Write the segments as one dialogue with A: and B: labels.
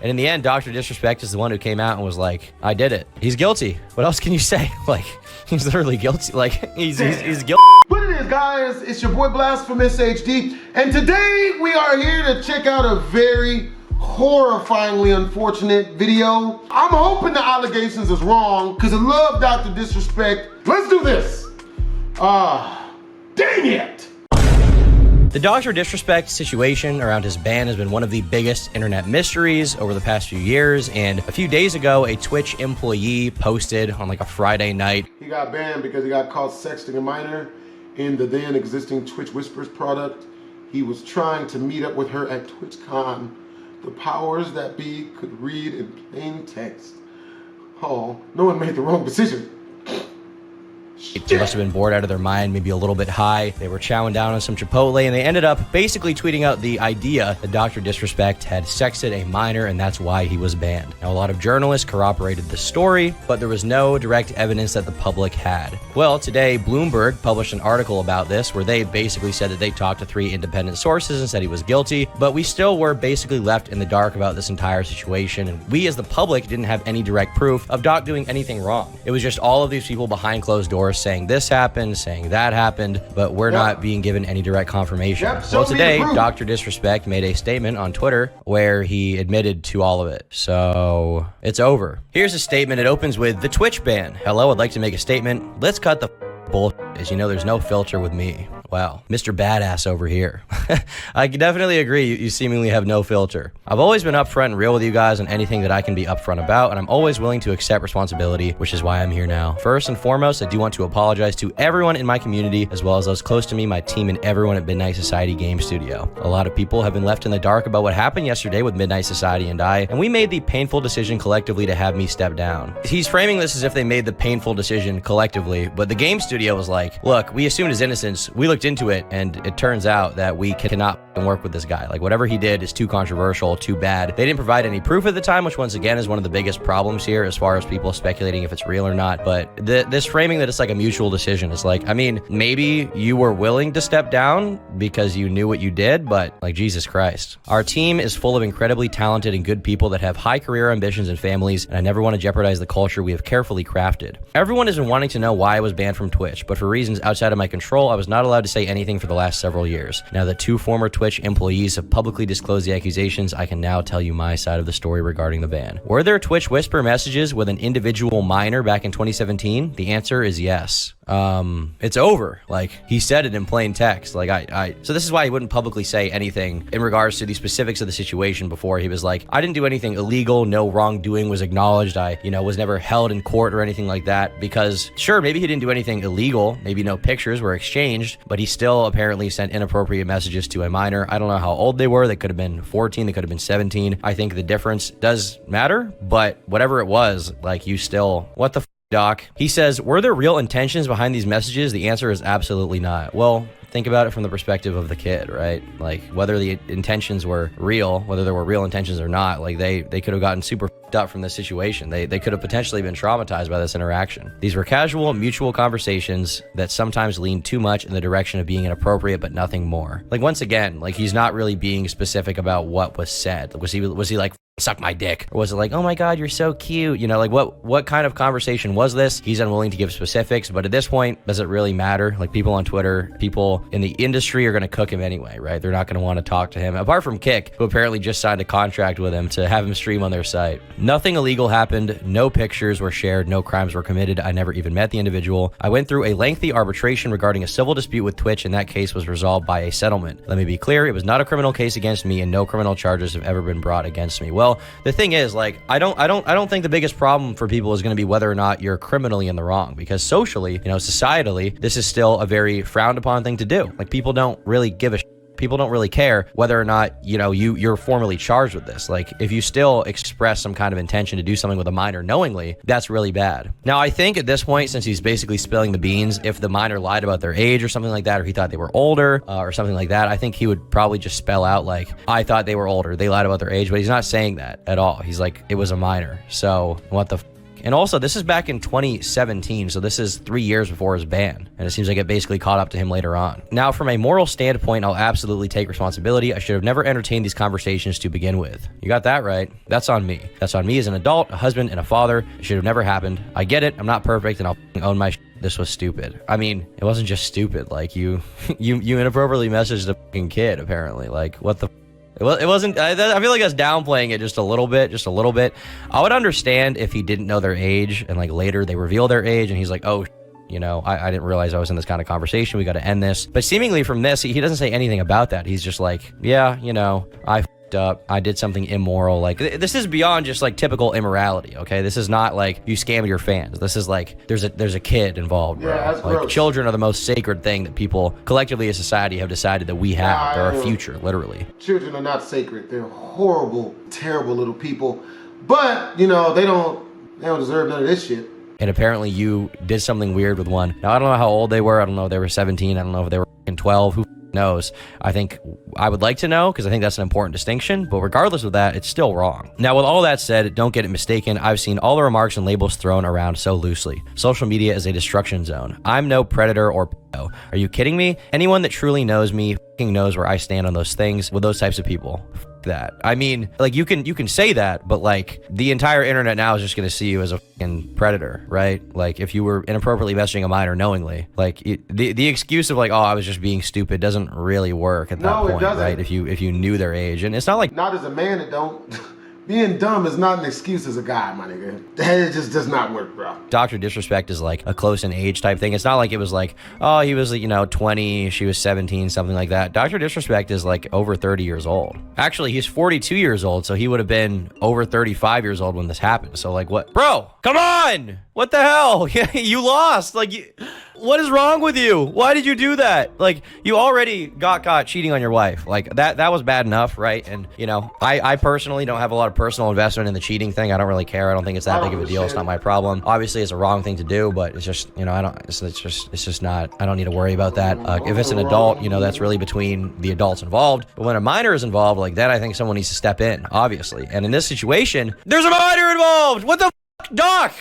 A: And in the end, Dr. Disrespect is the one who came out and was like, I did it. He's guilty. What else can you say? Like, he's literally guilty. Like, he's guilty.
B: What it is, guys, it's your boy BlastphamousHD, and today we are here to check out a very horrifyingly unfortunate video. I'm hoping the allegations is wrong, because I love Dr. Disrespect. Let's do this. Dang it!
A: The Dr. Disrespect situation around his ban has been one of the biggest internet mysteries over the past few years, and a few days ago, a Twitch employee posted on like a Friday night.
B: He got banned because he got caught sexting a minor in the then existing Twitch Whispers product. He was trying to meet up with her at TwitchCon. The powers that be could read in plain text. Oh, no one made the wrong decision.
A: They must have been bored out of their mind, maybe a little bit high. They were chowing down on some Chipotle, and they ended up basically tweeting out the idea that Dr. Disrespect had sexted a minor, and that's why he was banned. Now, a lot of journalists corroborated the story, but there was no direct evidence that the public had. Well, today, Bloomberg published an article about this where they basically said that they talked to 3 independent sources and said he was guilty, but we still were basically left in the dark about this entire situation, and we as the public didn't have any direct proof of Doc doing anything wrong. It was just all of these people behind closed doors saying this happened, saying that happened, but we're not being given any direct confirmation. Well, today, Dr. Disrespect made a statement on Twitter where he admitted to all of it. So it's over. Here's a statement. It opens with the Twitch ban. Hello, I'd like to make a statement. Let's cut the bullshit. As you know, there's no filter with me. Wow, Mr. Badass over here. I can definitely agree, you seemingly have no filter. I've always been upfront and real with you guys on anything that I can be upfront about, and I'm always willing to accept responsibility, which is why I'm here now. First and foremost, I do want to apologize to everyone in my community, as well as those close to me, my team, and everyone at Midnight Society Game Studio. A lot of people have been left in the dark about what happened yesterday with Midnight Society and I, and we made the painful decision collectively to have me step down. He's framing this as if they made the painful decision collectively, but the game studio was like, look, we assumed his innocence, we looked into it, and it turns out that we cannot work with this guy. Like, whatever he did is too controversial, too bad. They didn't provide any proof at the time, which once again is one of the biggest problems here as far as people speculating if it's real or not. But this framing that it's like a mutual decision is like, I mean, maybe you were willing to step down because you knew what you did, but like, Jesus Christ. Our team is full of incredibly talented and good people that have high career ambitions and families, and I never want to jeopardize the culture we have carefully crafted. Everyone has been wanting to know why I was banned from Twitch, but for reasons outside of my control, I was not allowed to say anything for the last several years. Now that 2 former Twitch employees have publicly disclosed the accusations, I can now tell you my side of the story regarding the ban. Were there Twitch whisper messages with an individual minor back in 2017? The answer is yes. It's over. Like, he said it in plain text. Like, so this is why he wouldn't publicly say anything in regards to the specifics of the situation before. He was like, I didn't do anything illegal, no wrongdoing was acknowledged, I, was never held in court or anything like that, because sure, maybe he didn't do anything illegal, maybe no pictures were exchanged, but he still apparently sent inappropriate messages to a minor. I don't know how old they were. They could have been 14, they could have been 17. I think the difference does matter, but whatever it was, like, you still, what the Doc? He says, were there real intentions behind these messages? The answer is absolutely not. Well, think about it from the perspective of the kid, right? Like, whether the intentions were real, whether there were real intentions or not, like, they could have gotten super up from this situation. They could have potentially been traumatized by this interaction. These were casual, mutual conversations that sometimes leaned too much in the direction of being inappropriate, but nothing more. Like, once again, like, he's not really being specific about what was said. Was he like, suck my dick? Or was it like, oh my God, you're so cute? Like, what kind of conversation was this? He's unwilling to give specifics, but at this point, does it really matter? Like, people on Twitter, people in the industry are going to cook him anyway, right? They're not going to want to talk to him. Apart from Kick, who apparently just signed a contract with him to have him stream on their site. Nothing illegal happened. No pictures were shared. No crimes were committed. I never even met the individual. I went through a lengthy arbitration regarding a civil dispute with Twitch, and that case was resolved by a settlement. Let me be clear, it was not a criminal case against me, and no criminal charges have ever been brought against me. Well, the thing is, like, I don't think the biggest problem for people is going to be whether or not you're criminally in the wrong, because socially, societally, this is still a very frowned upon thing to do. Like, people don't really give a shit. People don't really care whether or not, you're formally charged with this. Like, if you still express some kind of intention to do something with a minor knowingly, that's really bad. Now, I think at this point, since he's basically spilling the beans, if the minor lied about their age or something like that, or he thought they were older or something like that, I think he would probably just spell out, like, I thought they were older, they lied about their age, but he's not saying that at all. He's like, it was a minor. So what the And also, this is back in 2017, so this is 3 years before his ban, and it seems like it basically caught up to him later on. Now, from a moral standpoint, I'll absolutely take responsibility. I should have never entertained these conversations to begin with. You got that right. That's on me. That's on me as an adult, a husband, and a father. It should have never happened. I get it. I'm not perfect, and I'll own my This was stupid. I mean, it wasn't just stupid. Like, you inappropriately messaged a fucking kid, apparently. Like, what the It wasn't, I feel like that's downplaying it just a little bit. I would understand if he didn't know their age and like later they reveal their age and he's like, oh, you know, I didn't realize I was in this kind of conversation. We got to end this. But seemingly from this, he doesn't say anything about that. He's just like, yeah, you know, I f***ed up. I did something immoral. Like, this is beyond just like typical immorality, okay? This is not like you scammed your fans. This is like there's a kid involved, bro.
B: Yeah, that's
A: like
B: gross.
A: Children are the most sacred thing that people collectively as society have decided that we have. They're our future, literally.
B: Children are not sacred. They're horrible, terrible little people. But, you know, they don't deserve none of this shit.
A: And apparently you did something weird with one. Now, I don't know how old they were. I don't know if they were 17. I don't know if they were 12. Who knows? I think I would like to know because I think that's an important distinction. But regardless of that, it's still wrong. Now, with all that said, don't get it mistaken. I've seen all the remarks and labels thrown around so loosely. Social media is a destruction zone. I'm no predator or p***o. Are you kidding me? Anyone that truly knows me f***ing knows where I stand on those things with those types of people. That. I mean, like you can say that, but like the entire internet now is just going to see you as a fucking predator, right? Like if you were inappropriately messaging a minor knowingly, like the excuse of like, oh, I was just being stupid doesn't really work at that point, right? If you knew their age, and it's not like
B: not as a man it don't. Being dumb is not an excuse as a guy, my nigga. That just does not work, bro.
A: Dr. Disrespect is like a close in age type thing. It's not like it was like, oh, he was, 20, she was 17, something like that. Dr. Disrespect is like over 30 years old. Actually, he's 42 years old, so he would have been over 35 years old when this happened. So like what? Bro, come on! What the hell? You lost. Like, what is wrong with you? Why did you do that? Like, you already got caught cheating on your wife. Like, that was bad enough, right? And, I personally don't have a lot of personal investment in the cheating thing. I don't really care. I don't think it's that big of a deal. It's not my problem. Obviously, it's a wrong thing to do, but it's just, it's just not, I don't need to worry about that. If it's an adult, that's really between the adults involved. But when a minor is involved, like that, I think someone needs to step in, obviously. And in this situation, there's a minor involved! What the f***, Doc?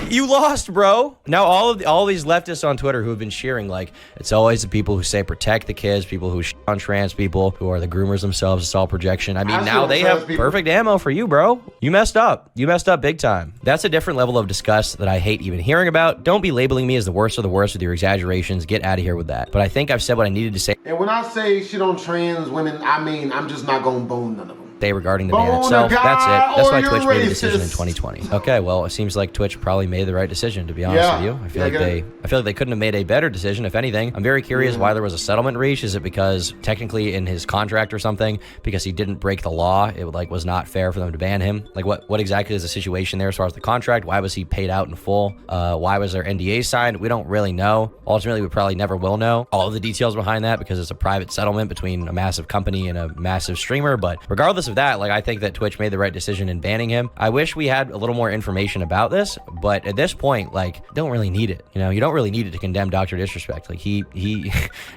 A: You lost, bro. Now all these leftists on Twitter who have been cheering, like, it's always the people who say protect the kids, people who shit on trans people, who are the groomers themselves. It's all projection. I mean, now they have perfect ammo for you, bro. You messed up. You messed up big time. That's a different level of disgust that I hate even hearing about. Don't be labeling me as the worst of the worst with your exaggerations. Get out of here with that. But I think I've said what I needed to say.
B: And when I say shit on trans women, I mean, I'm just not gonna bone none of them.
A: Regarding the ban itself. That's it. That's why Twitch made a decision in 2020. Okay, well, it seems like Twitch probably made the right decision, to be honest with you. I feel like they couldn't have made a better decision, if anything. I'm very curious why there was a settlement reached. Is it because technically in his contract or something, because he didn't break the law, it was not fair for them to ban him? Like what exactly is the situation there as far as the contract? Why was he paid out in full? Why was there NDA signed? We don't really know. Ultimately, we probably never will know all of the details behind that because it's a private settlement between a massive company and a massive streamer. But regardless of that, like, I think that Twitch made the right decision in banning him. I wish we had a little more information about this, but at this point, like, don't really need it. You don't really need it to condemn Dr. Disrespect. Like he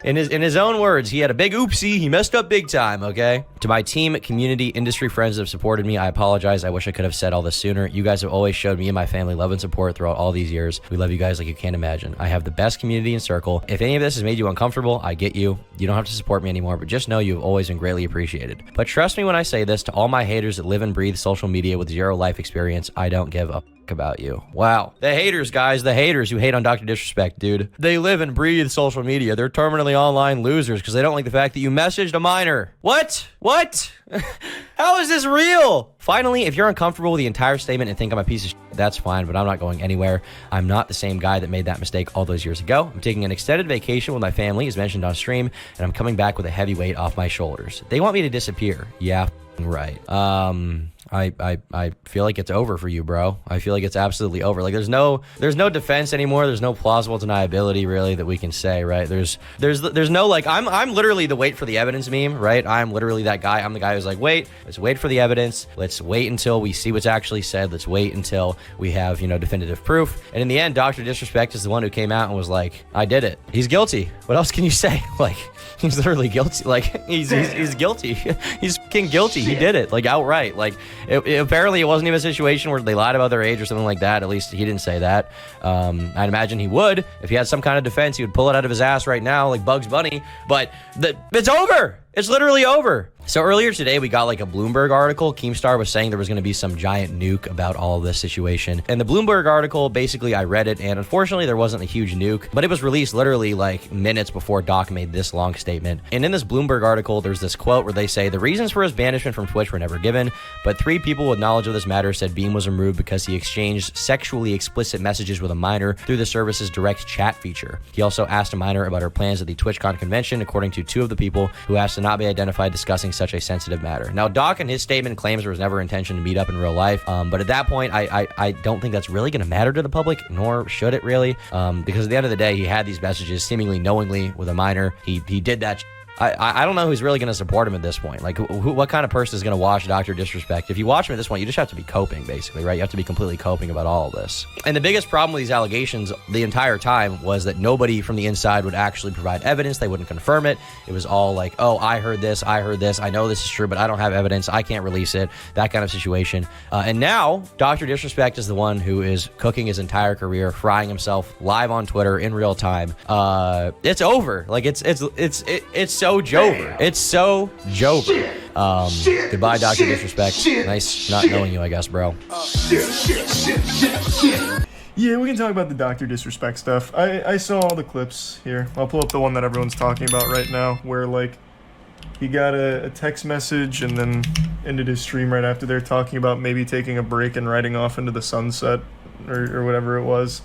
A: in his own words, he had a big oopsie. He messed up big time. Okay. To my team, community, industry friends that have supported me, I apologize. I wish I could have said all this sooner. You guys have always showed me and my family love and support throughout all these years. We love you guys like you can't imagine. I have the best community and circle. If any of this has made you uncomfortable, I get you. You don't have to support me anymore, but just know you've always been greatly appreciated. But trust me when I say this, to all my haters that live and breathe social media with zero life experience, I don't give a fuck about you. Wow. The haters, guys, the haters who hate on Dr. Disrespect, dude. They live and breathe social media. They're terminally online losers because they don't like the fact that you messaged a minor. What? How is this real? Finally, if you're uncomfortable with the entire statement and think I'm a piece of shit, that's fine, but I'm not going anywhere. I'm not the same guy that made that mistake all those years ago. I'm taking an extended vacation with my family, as mentioned on stream, and I'm coming back with a heavy weight off my shoulders. They want me to disappear. Yeah, right. I feel like it's over for you, bro. I feel like it's absolutely over. Like there's no defense anymore. There's no plausible deniability really that we can say, right? There's no like I'm literally the wait for the evidence meme, right? I'm literally that guy. I'm the guy who's like, let's wait for the evidence. Let's wait until we see what's actually said. Let's wait until we have, definitive proof. And in the end, Dr. Disrespect is the one who came out and was like, I did it. He's guilty. What else can you say? Like, he's literally guilty. Like he's guilty. He's fucking guilty. He did it, like outright. Like, Apparently, it wasn't even a situation where they lied about their age or something like that. At least he didn't say that. I'd imagine he would. If he had some kind of defense, he would pull it out of his ass right now like Bugs Bunny. But it's over. It's literally over. So earlier today, we got like a Bloomberg article. Keemstar was saying there was going to be some giant nuke about all of this situation. And the Bloomberg article, basically, I read it, and unfortunately, there wasn't a huge nuke, but it was released literally like minutes before Doc made this long statement. And in this Bloomberg article, there's this quote where they say, the reasons for his banishment from Twitch were never given, but 3 people with knowledge of this matter said Beam was removed because he exchanged sexually explicit messages with a minor through the service's direct chat feature. He also asked a minor about her plans at the TwitchCon convention, according to 2 of the people who asked to not be identified discussing such a sensitive matter. Now, Doc in his statement claims there was never intention to meet up in real life, but at that point, I don't think that's really going to matter to the public, nor should it really, because at the end of the day, he had these messages seemingly knowingly with a minor. He did that. I don't know who's really going to support him at this point. Like, what kind of person is going to watch Dr. Disrespect? If you watch him at this point, you just have to be coping, basically, right? You have to be completely coping about all of this. And the biggest problem with these allegations the entire time was that nobody from the inside would actually provide evidence. They wouldn't confirm it. It was all like, oh, I heard this, I know this is true, but I don't have evidence. I can't release it. That kind of situation. And now, Dr. Disrespect is the one who is cooking his entire career, frying himself live on Twitter in real time. It's over. Like, it's so Jover. It's so Jover. Goodbye, Dr. Disrespect. Nice not knowing you, I guess, bro.
C: Yeah, we can talk about the Dr. Disrespect stuff. I saw all the clips here. I'll pull up the one that everyone's talking about right now, where, like, he got a text message and then ended his stream right after they're talking about maybe taking a break and riding off into the sunset, or whatever it was.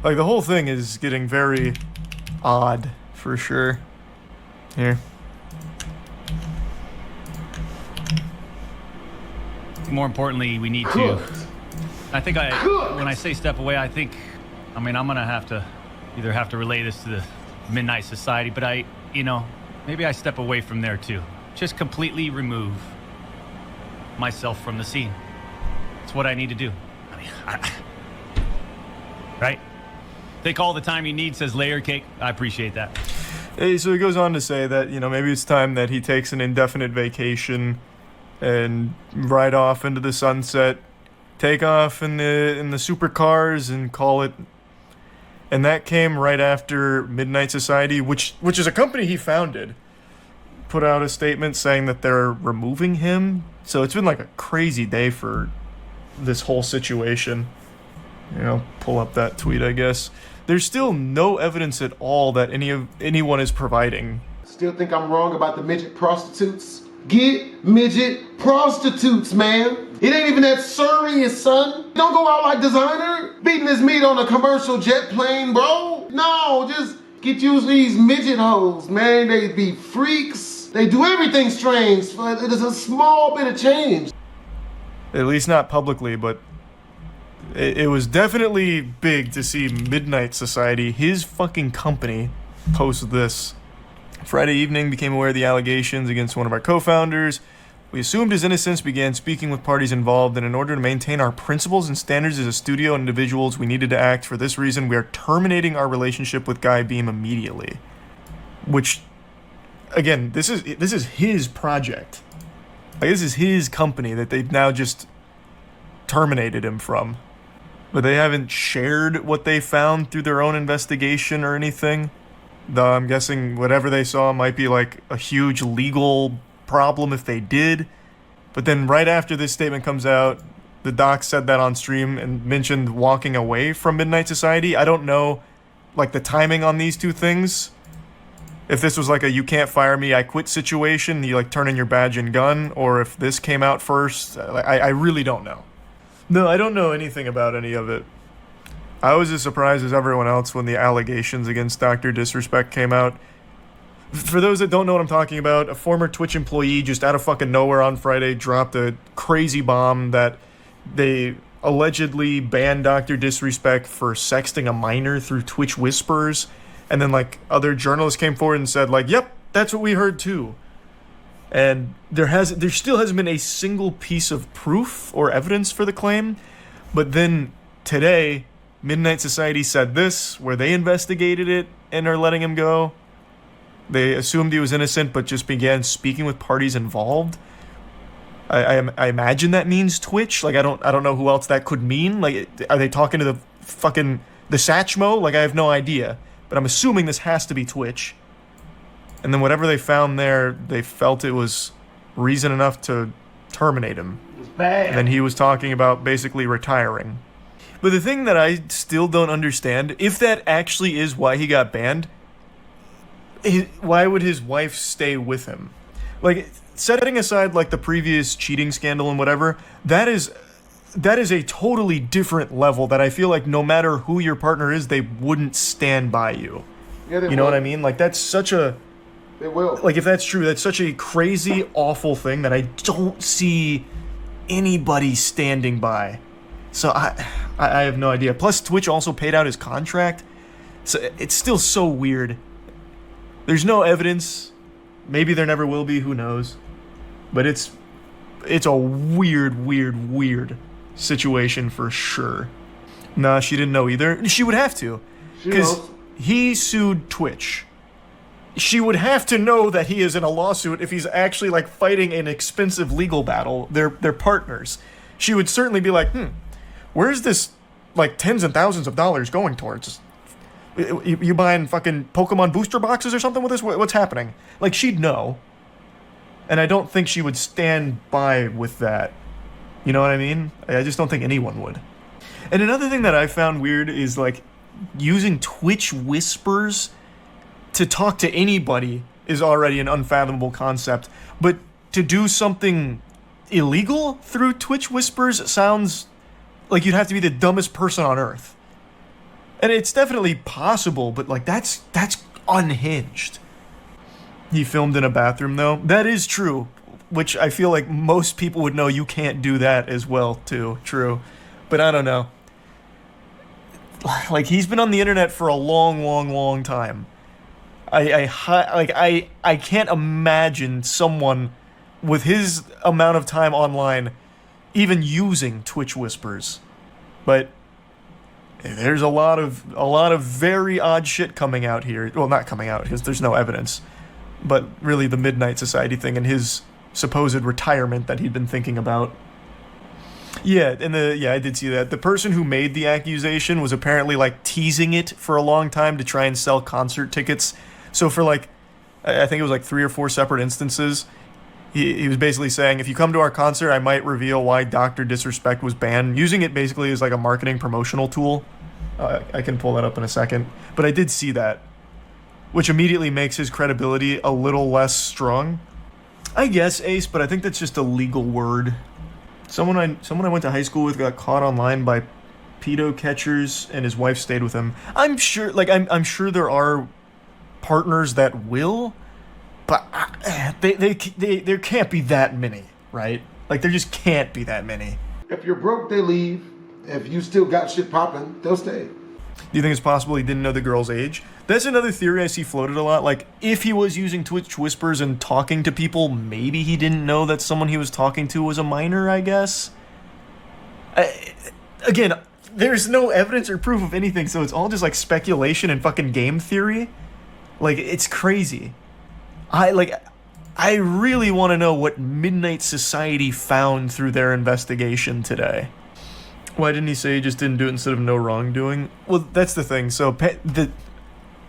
C: Like, the whole thing is getting very odd, for sure. Here.
D: More importantly, we need to. I think when I say step away, I mean, I'm gonna have to relay this to the Midnight Society, but maybe I step away from there too. Just completely remove myself from the scene. It's what I need to do. I mean, right? Take all the time you need, says Layer Cake. I appreciate that.
C: Hey, so he goes on to say that, maybe it's time that he takes an indefinite vacation and ride off into the sunset, take off in the supercars and call it. And that came right after Midnight Society, which is a company he founded, put out a statement saying that they're removing him. So it's been like a crazy day for this whole situation. Pull up that tweet, I guess. There's still no evidence at all that anyone is providing.
B: Still think I'm wrong about the midget prostitutes? Get midget prostitutes, man. It ain't even that serious, son. Don't go out like designer, beating his meat on a commercial jet plane, bro. No, just get used to these midget hoes, man. They be freaks. They do everything strange, but it is a small bit of change.
C: At least not publicly, but it was definitely big to see Midnight Society, his fucking company, post this. Friday evening, became aware of the allegations against one of our co-founders. We assumed his innocence, began speaking with parties involved, and in order to maintain our principles and standards as a studio and individuals, we needed to act. For this reason, we are terminating our relationship with Guy Beam immediately. Which, again, this is his project. Like, this is his company that they've now just terminated him from. But they haven't shared what they found through their own investigation or anything. Though I'm guessing whatever they saw might be like a huge legal problem if they did. But then right after this statement comes out, the doc said that on stream and mentioned walking away from Midnight Society. I don't know, like, the timing on these two things. If this was like a you can't fire me, I quit situation, you like turn in your badge and gun, or if this came out first. I really don't know. No, I don't know anything about any of it. I was as surprised as everyone else when the allegations against Dr. Disrespect came out. For those that don't know what I'm talking about, a former Twitch employee just out of fucking nowhere on Friday dropped a crazy bomb that they allegedly banned Dr. Disrespect for sexting a minor through Twitch whispers. And then, like, other journalists came forward and said, like, yep, that's what we heard too. And there still hasn't been a single piece of proof or evidence for the claim. But then today, Midnight Society said this, where they investigated it and are letting him go. They assumed he was innocent, but just began speaking with parties involved. I imagine that means Twitch. Like, I don't know who else that could mean. Like, are they talking to the Satchmo? Like, I have no idea. But I'm assuming this has to be Twitch. And then whatever they found there, they felt it was reason enough to terminate him.
B: It's bad.
C: And then he was talking about basically retiring. But the thing that I still don't understand, if that actually is why he got banned, why would his wife stay with him? Like, setting aside like the previous cheating scandal and whatever, that is a totally different level that I feel like no matter who your partner is, they wouldn't stand by you.
B: Yeah, they
C: you know
B: will.
C: what I mean? Like, that's such a...
B: They will.
C: Like, if that's true, that's such a crazy, awful thing that I don't see anybody standing by. So I have no idea. Plus, Twitch also paid out his contract. So it's still so weird. There's no evidence. Maybe there never will be, who knows. But it's a weird situation for sure. Nah, she didn't know either. She would have to. Because he sued Twitch. She would have to know that he is in a lawsuit if he's actually, like, fighting an expensive legal battle. They're partners. She would certainly be like, where's this, like, tens and thousands of dollars going towards? You buying fucking Pokemon booster boxes or something with this? What's happening? Like, she'd know. And I don't think she would stand by with that. You know what I mean? I just don't think anyone would. And another thing that I found weird is, like, using Twitch whispers to talk to anybody is already an unfathomable concept. But to do something illegal through Twitch whispers sounds like you'd have to be the dumbest person on earth. And it's definitely possible, but, like, that's unhinged. He filmed in a bathroom, though. That is true, which I feel like most people would know you can't do that as well, too. True. But I don't know. Like, he's been on the internet for a long time. I can't imagine someone with his amount of time online even using Twitch whispers. But there's a lot of very odd shit coming out here. Well, not coming out because there's no evidence. But really the Midnight Society thing and his supposed retirement that he'd been thinking about. Yeah, I did see that. The person who made the accusation was apparently, like, teasing it for a long time to try and sell concert tickets. So for, like, I think it was like 3 or 4 separate instances, he was basically saying, if you come to our concert, I might reveal why Dr. Disrespect was banned, using it basically as, like, a marketing promotional tool. I can pull that up in a second. But I did see that, which immediately makes his credibility a little less strong. I guess, Ace, but I think that's just a legal word. Someone I went to high school with got caught online by pedo catchers, and his wife stayed with him. I'm sure there are partners that will, but there can't be that many, right? Like, there just can't be that many.
B: If you're broke, they leave. If you still got shit popping, they'll stay.
C: Do you think it's possible he didn't know the girl's age? That's another theory I see floated a lot. Like, if he was using Twitch whispers and talking to people, maybe he didn't know that someone he was talking to was a minor, I guess. Again, there's no evidence or proof of anything, so it's all just, like, speculation and fucking game theory. Like, it's crazy. I really want to know what Midnight Society found through their investigation today. Why didn't he say he just didn't do it instead of no wrongdoing? Well, that's the thing. So,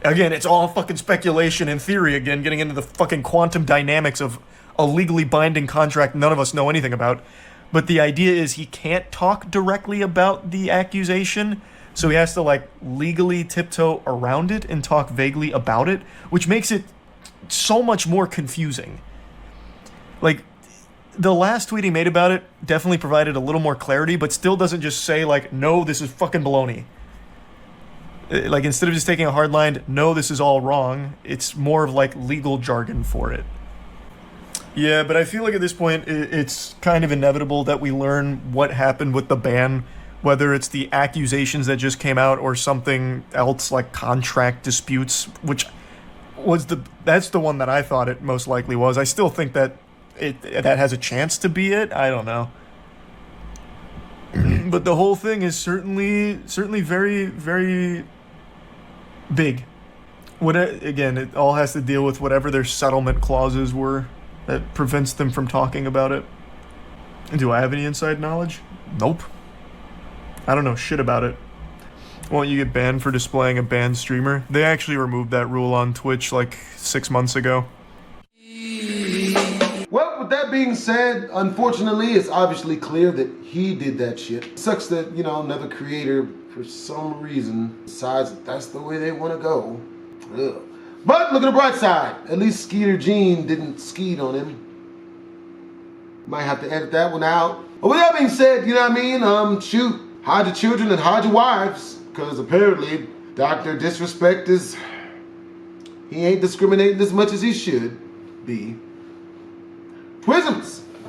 C: again, it's all fucking speculation and theory again, getting into the fucking quantum dynamics of a legally binding contract none of us know anything about. But the idea is he can't talk directly about the accusation, so he has to, like, legally tiptoe around it and talk vaguely about it, which makes it so much more confusing. Like, the last tweet he made about it definitely provided a little more clarity, but still doesn't just say, like, no, this is fucking baloney. Like, instead of just taking a hard line, no, this is all wrong, it's more of, like, legal jargon for it. Yeah, but I feel like at this point, it's kind of inevitable that we learn what happened with the ban, whether it's the accusations that just came out or something else like contract disputes, which was that's the one that I thought it most likely was. I still think that that has a chance to be it. I don't know. But the whole thing is certainly very, very big. Again, it all has to deal with whatever their settlement clauses were that prevents them from talking about it. Do I have any inside knowledge? Nope. I don't know shit about it. Won't you get banned for displaying a banned streamer? They actually removed that rule on Twitch like 6 months ago.
B: Well, with that being said, unfortunately, it's obviously clear that he did that shit. Sucks that, you know, another creator, for some reason, decides that that's the way they want to go. Ugh. But look at the bright side. At least Skeeter Gene didn't skeet on him. Might have to edit that one out. But with that being said, you know what I mean? Shoot, hide your children and hide your wives. Because apparently, Dr. Disrespect he ain't discriminating as much as he should be. Twisms!